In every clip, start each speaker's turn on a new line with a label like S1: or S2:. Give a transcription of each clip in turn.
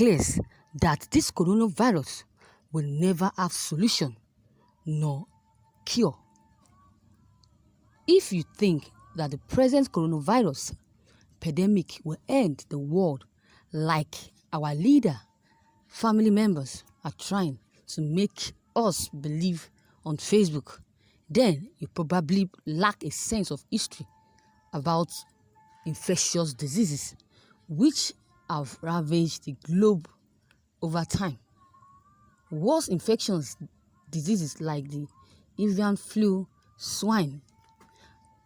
S1: declares that this coronavirus will never have solution nor cure. If you think that the present coronavirus pandemic will end the world like our leader, family members are trying to make us believe on Facebook, then you probably lack a sense of history about infectious diseases which have ravaged the globe over time. Worse infectious diseases like the avian flu, swine,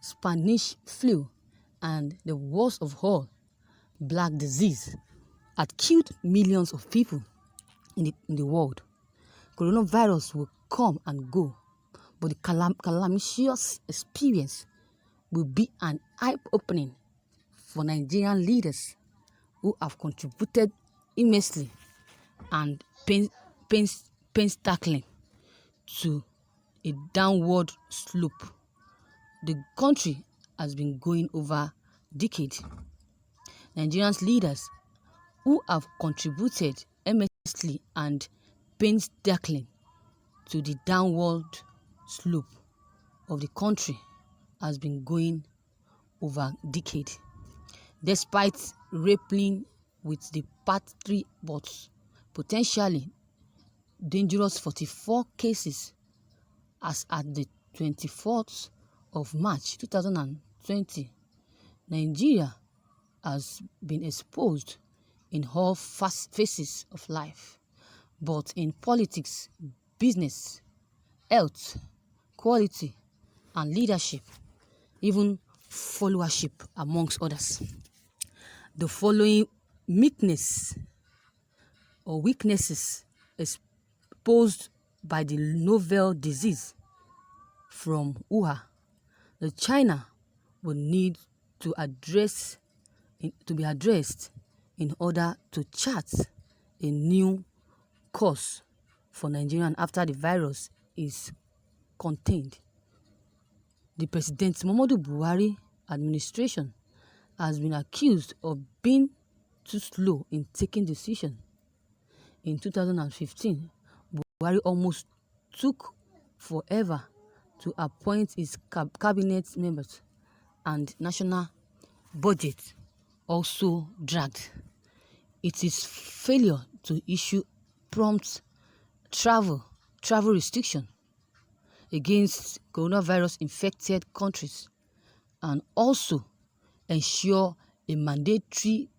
S1: Spanish flu, and the worst of all, black disease, had killed millions of people in the world. Coronavirus will come and go, but the calamitous experience will be an eye-opening for Nigerian leaders who have contributed immensely and painstakingly to a downward slope the country has been going over decades. Nigerian leaders who have contributed immensely and painstakingly to the downward slope of the country has been going over decades. Despite grappling with the part 3 but potentially dangerous 44 cases as at the 24th of March 2020, Nigeria has been exposed in all phases of life, but in politics, business, health, quality, and leadership, even followership, amongst others. The following weaknesses exposed by the novel disease from Wuhan, the China will need to be addressed in order to chart a new course for Nigeria after the virus is contained. The President Muhammadu Buhari administration has been accused of being too slow in taking decisions. In 2015, Buhari almost took forever to appoint his cabinet members, and national budget also dragged. It is failure to issue prompt travel restriction against coronavirus infected countries and also ensure a mandatory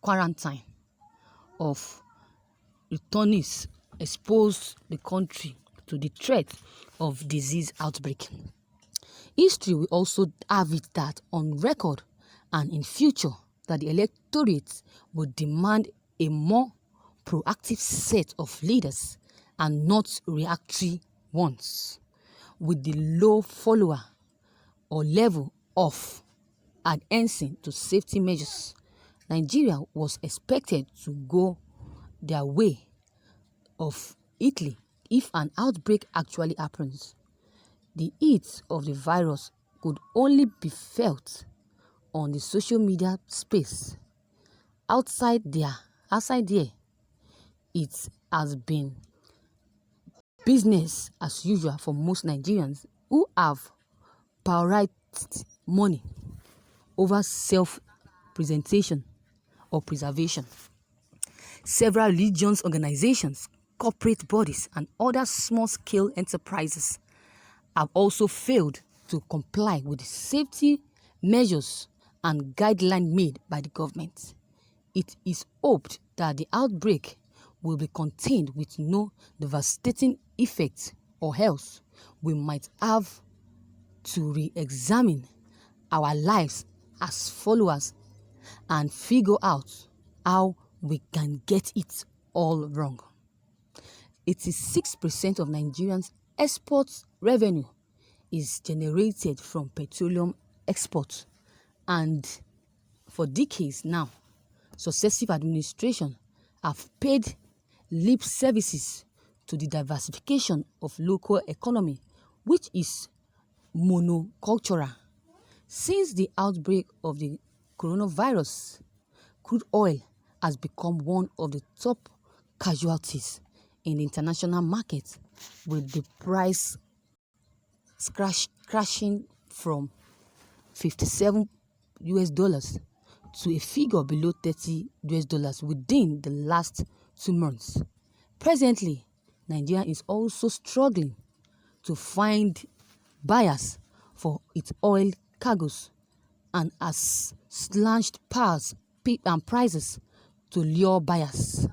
S1: quarantine of returnees exposed the country to the threat of disease outbreak. History will also have it that on record and in future that the electorate will demand a more proactive set of leaders and not reactionary ones. With the low follower or level of adherence to safety measures, Nigeria was expected to go their way of Italy if an outbreak actually happens. The heat of the virus could only be felt on the social media space. Outside there, it has been business as usual for most Nigerians who have prioritized money over self-presentation or preservation. Several religious organizations, corporate bodies, and other small-scale enterprises have also failed to comply with the safety measures and guidelines made by the government. It is hoped that the outbreak will be contained with no devastating effects, or else we might have to re-examine our lives as followers and figure out how we can get it all wrong. 86% of Nigerians' export revenue is generated from petroleum exports, and for decades now, successive administrations have paid lip services to the diversification of local economy, which is monocultural. Since the outbreak of the coronavirus, crude oil has become one of the top casualties in the international market, with the price crashing from 57 US dollars to a figure below 30 US dollars within the last 2 months. Presently, Nigeria is also struggling to find buyers for its oil cargoes and has slashed prices to lure buyers.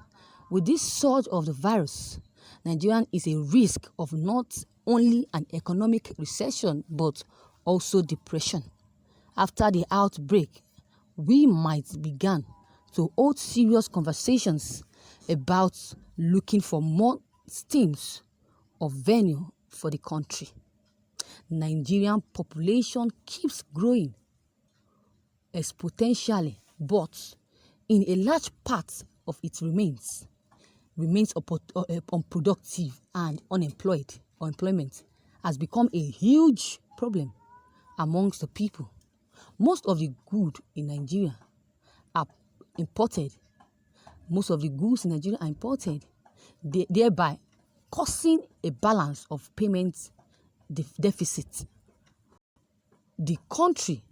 S1: With this surge of the virus, Nigeria is a risk of not only an economic recession but also depression. After the outbreak, we might begin to hold serious conversations about looking for more streams of venue for the country. Nigerian population keeps growing exponentially, but in a large part of it remains unproductive and unemployed. Unemployment has become a huge problem amongst the people. Most of the goods in Nigeria are imported. Thereby causing a balance of payment deficit. The country,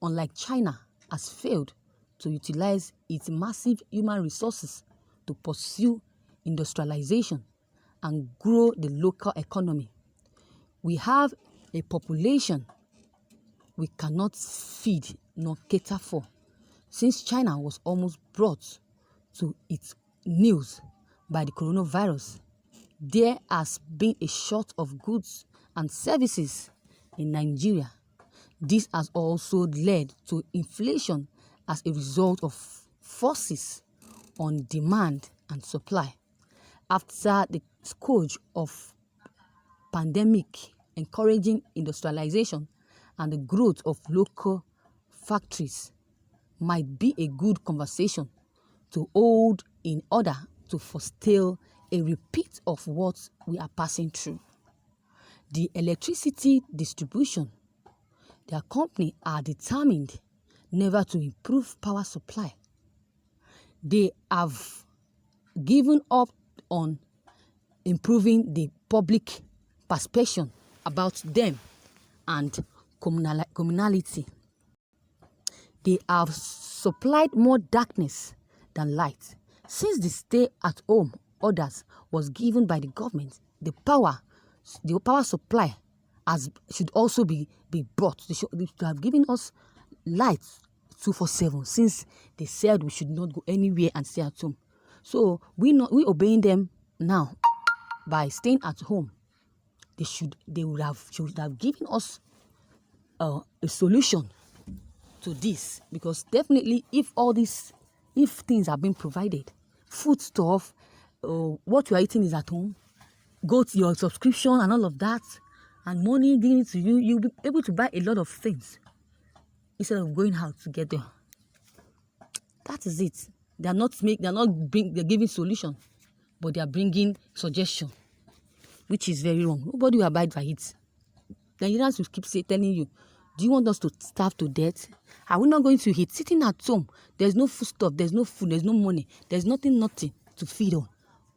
S1: unlike China, has failed to utilize its massive human resources to pursue industrialization and grow the local economy. We have a population we cannot feed nor cater for. Since China was almost brought to its knees by the coronavirus, there has been a short of goods and services in Nigeria. This has also led to inflation as a result of forces on demand and supply. After the scourge of pandemic encouraging industrialization and the growth of local factories might be a good conversation to hold in order to forestall a repeat of what we are passing through. The electricity distribution, their company are determined never to improve power supply. They have given up on improving the public perception about them and communality. They have supplied more darkness than light. Since the stay-at-home orders was given by the government, the power supply should also be brought. They should have given us light 247 since they said we should not go anywhere and stay at home. So we obeying them now by staying at home. They should have given us a solution to this, because definitely if things are being provided, food stuff, what you are eating is at home, go to your subscription and all of that, and money given to you, you'll be able to buy a lot of things instead of going out to get them. That is it. They're giving solution, but they are bringing suggestion, which is very wrong. Nobody will abide by it. Nigerians will keep telling you, do you want us to starve to death? Are we not going to eat? Sitting at home, there's no food stuff, there's no food, there's no money, there's nothing to feed on,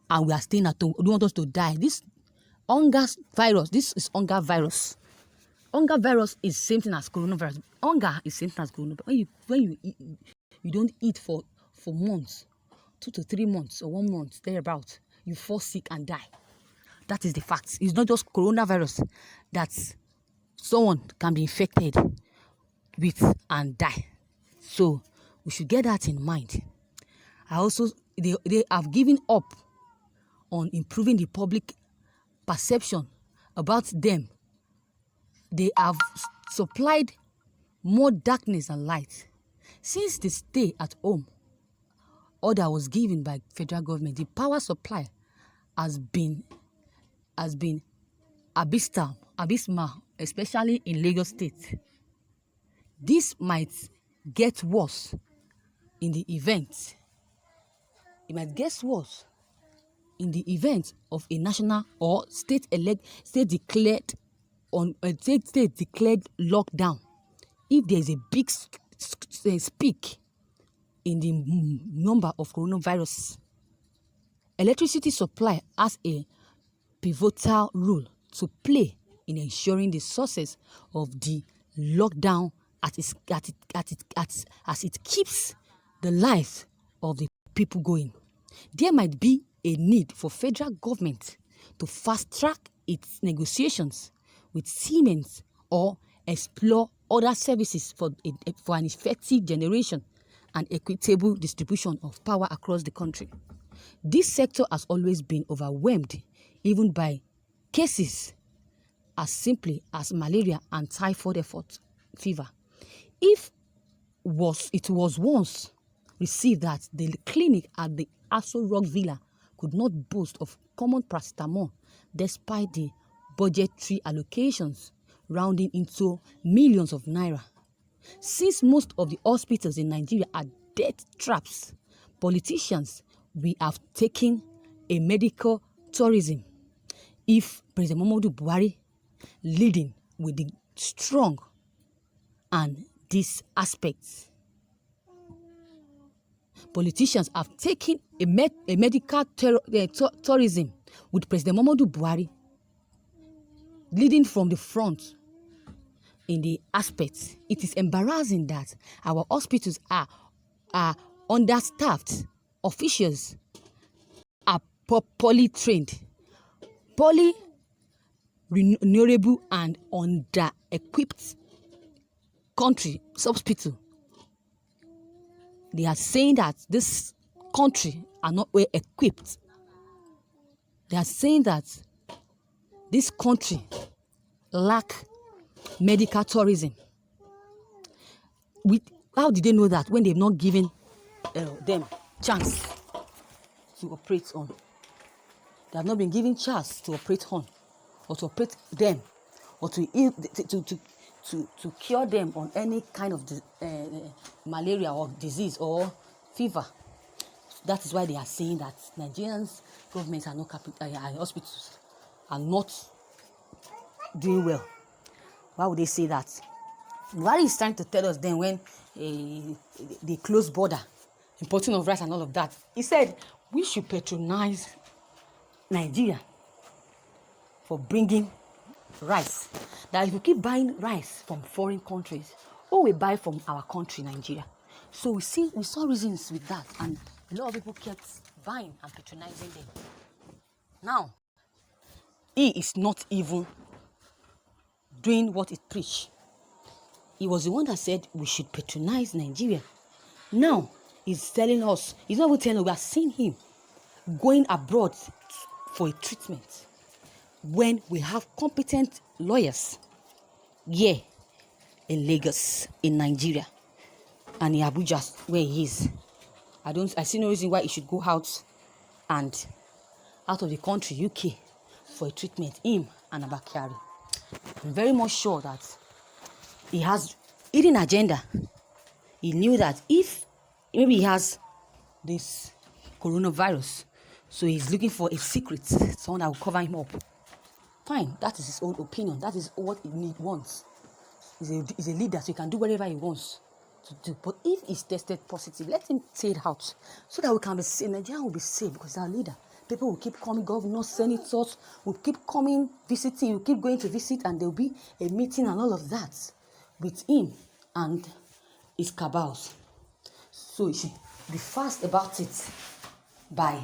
S1: and we are staying at home. Do you want us to die? This hunger virus, this is hunger virus. Hunger virus is same thing as coronavirus. Hunger is same thing as coronavirus. When you eat, you don't eat for months, 2 to 3 months or 1 month, thereabout, you fall sick and die. That is the fact. It's not just coronavirus that someone can be infected with and die. So we should get that in mind. They have given up on improving the public perception about them. They have supplied more darkness and light. Since the stay at home order was given by federal government, the power supply has been abysmal, especially in Lagos State. This might get worse in the event. It might get worse in the event of a national or state declared lockdown. If there is a big speak in the number of coronavirus. Electricity supply has a pivotal role to play in ensuring the success of the lockdown as it keeps the lives of the people going. There might be a need for federal government to fast-track its negotiations with Siemens or explore other services for an effective generation and equitable distribution of power across the country. This sector has always been overwhelmed even by cases as simply as malaria and typhoid fever. It was once received that the clinic at the Aso Rock Villa could not boast of common paracetamol despite the budgetary allocations rounding into millions of naira. Since most of the hospitals in Nigeria are death traps, politicians, we have taken a medical tourism. If President Muhammadu Buhari leading with the strong and these aspects, politicians have taken a medical tourism with President Muhammadu Buhari leading from the front in the aspects. It is embarrassing that our hospitals are understaffed. Officials are poorly trained, poorly renewable and under-equipped country hospital. They are saying that this country are not well equipped. They are saying that this country lack medical tourism. How did they know that when they've not given them chance to operate on? They have not been given chance to operate on, or to operate them, or to cure them on any kind of malaria or disease or fever. That is why they are saying that Nigerians governments are not hospitals are not doing well. Why would they say that? Buhari is trying to tell us then when they close border, importing of rice and all of that. He said we should patronize Nigeria for bringing rice. That if you keep buying rice from foreign countries, or we buy from our country, Nigeria. So we saw reasons with that, and a lot of people kept buying and patronizing them. Now, he is not even doing what he preached. He was the one that said we should patronize Nigeria. Now, he's telling us, he's not even telling us, we are seeing him going abroad for a treatment when we have competent lawyers here in Lagos, in Nigeria, and in Abuja, where he is. I see no reason why he should go out of the country, UK, for a treatment, him and Abakari. I'm very much sure that he has hidden agenda. He knew that if maybe he has this coronavirus, so he's looking for a secret, someone that will cover him up. Fine, that is his own opinion. That is what he wants. He's a leader, so he can do whatever he wants to do. But if he's tested positive, let him say it out, so that we can be safe. Nigeria will be safe because he's our leader. People will keep coming, governors, senators will keep coming, visiting, will keep going to visit, and there will be a meeting and all of that with him and his cabals. So he should be fast about it by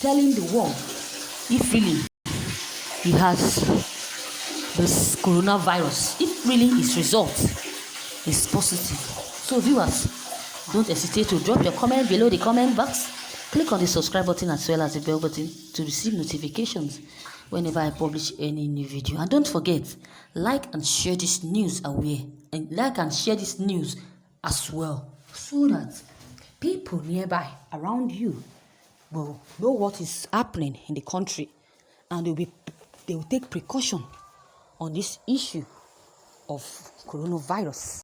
S1: telling the world if really he has this coronavirus, if really his result is positive. So viewers, don't hesitate to drop your comment below the comment box. Click on the subscribe button as well as the bell button to receive notifications whenever I publish any new video. And don't forget, like and share this news away, and like and share this news as well, so that people nearby around you will know what is happening in the country, and they will take precaution on this issue of coronavirus.